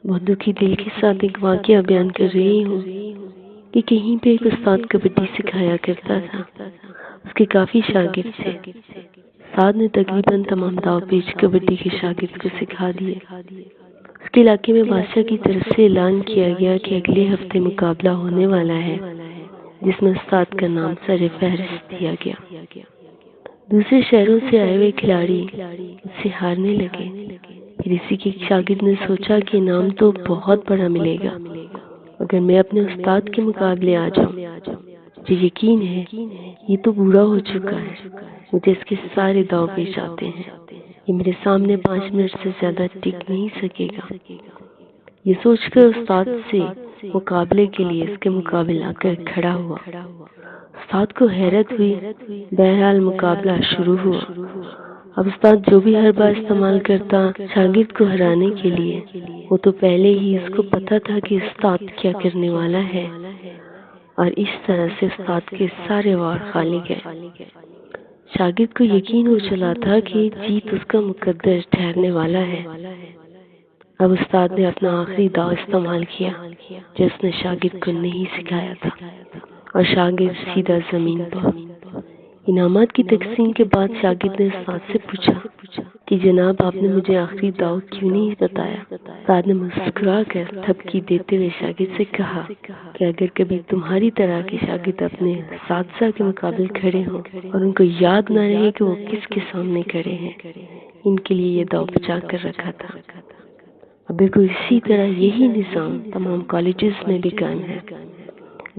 بہت دکھی دل کے ساتھ ایک واقعہ بیان کر رہی ہوں کہ کہیں پہ ایک استاد کبڈی سکھایا کرتا تھا۔ اس کے کافی شاگرد تھے۔ استاد نے تقریباً تمام داؤ پیچ کبڈی کے شاگرد کو سکھا دیے۔ اس کے علاقے میں بادشاہ کی طرف سے اعلان کیا گیا کہ اگلے ہفتے مقابلہ ہونے والا ہے، جس میں استاد کا نام سر فہرست دیا گیا۔ دوسرے شہروں سے آئے ہوئے کھلاڑی اس سے ہارنے لگے۔ پھر اسی کے شاگرد نے سوچا کہ انعام تو بہت بڑا ملے گا اگر میں اپنے استاد کے مقابلے آ جاؤں۔ مجھے یقین ہے یہ تو بوڑھا ہو چکا ہے، مجھے اس کے سارے داؤ پیش آتے ہیں، یہ میرے سامنے 5 منٹ سے زیادہ ٹک نہیں سکے گا۔ یہ سوچ کر استاد سے مقابلے کے لیے اس کے مقابل آ کر کھڑا ہوا۔ استاد کو حیرت ہوئی۔ بہرحال مقابلہ شروع ہوا۔ اب استاد جو بھی ہر بار استعمال کرتا شاگرد کو ہرانے کے لیے، وہ تو پہلے ہی اس کو پتا تھا کہ استاد کیا کرنے والا ہے، اور اس طرح سے استاد کے سارے وار خالی گئے۔ شاگرد کو یقین ہو چلا تھا کہ جیت اس کا مقدر ٹھہرنے والا ہے۔ اب استاد نے اپنا آخری داؤ استعمال کیا جو اس نے شاگرد کو نہیں سکھایا تھا، اور شاگرد سیدھا زمین پر۔ انعامات کی تقسیم کے بعد شاگرد نے استاد سے پوچھا کہ جناب آپ نے مجھے آخری داؤ کیوں نہیں بتایا؟ استاد نے مسکرا کر تھپکی دیتے ہوئے شاگرد سے کہا کہ اگر کبھی تمہاری طرح کے شاگرد اپنے اساتذہ کے مقابل کھڑے ہوں اور ان کو یاد نہ رہے کہ وہ کس کے سامنے کھڑے ہیں، ان کے لیے یہ داؤ بچا کر رکھا تھا۔ اب بالکل اسی طرح یہی نظام تمام کالجز میں بھی قائم ہے،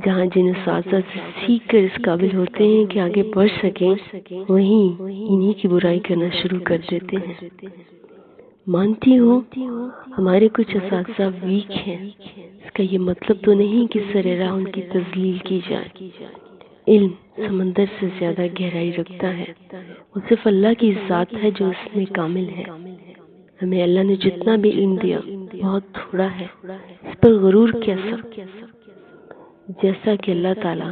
جہاں جن اساتذہ سے سیکھ کر اس قابل ہوتے ہیں کہ آگے بڑھ سکیں، وہیں انہی کی برائی کرنا شروع کر دیتے ہیں۔ مانتی ہوں ہمارے کچھ اساتذہ ویک ہیں، اس کا یہ مطلب تو نہیں کہ سرراہ ان کی تذلیل کی جائے۔ علم سمندر سے زیادہ گہرائی رکھتا ہے، وہ صرف اللہ کی ذات ہے جو اس میں کامل ہے۔ ہمیں اللہ نے جتنا بھی علم دیا بہت تھوڑا ہے، اس پر غرور کیسا؟ جیسا کہ اللہ تعالیٰ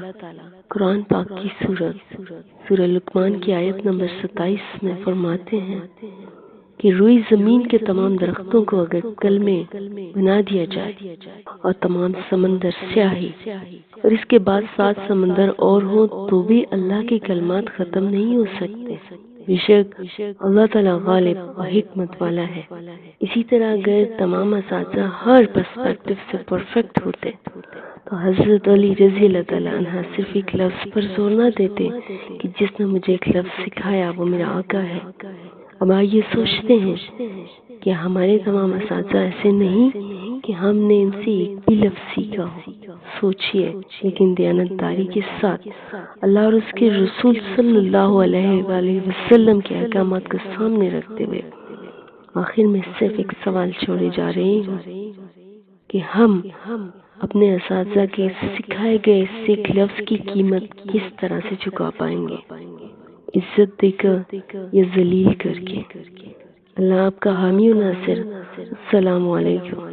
قرآن پاک کی سورہ لقمان کی آیت نمبر 27 میں فرماتے ہیں کہ روئی زمین کے تمام درختوں کو اگر کلمے بنا دیا جائے اور تمام سمندر سیاہی اور اس کے بعد 7 سمندر اور ہوں تو بھی اللہ کے کلمات ختم نہیں ہو سکتے۔ بے شک اللہ تعالیٰ غالب و حکمت والا ہے۔ اسی طرح اگر تمام اساتذہ ہر پرسپیکٹو سے پرفیکٹ ہوتے تو حضرت علی رضی اللہ تعالیٰ عنہ صرف ایک لفظ پر زور نہ دیتے کہ جس نے مجھے ایک لفظ سکھایا وہ میرا آقا ہے۔ اب آئیے سوچتے ہیں کہ ہمارے تمام اساتذہ ایسے نہیں کہ ہم نے ان سے ایک بھی لفظ سیکھا ہو۔ سوچئے، لیکن دیانتداری کے ساتھ اللہ اور اس کے رسول صلی اللہ علیہ وآلہ وسلم کے احکامات کو سامنے رکھتے ہوئے آخر میں صرف ایک سوال چھوڑے جا رہے ہیں کہ ہم اپنے اساتذہ کے سکھائے گئے اس ایک لفظ کی قیمت کس طرح سے چکا پائیں گے، عزت دے کر یا ذلیل کر کے۔ اللہ آپ کا حامی و ناصر۔ السلام علیکم۔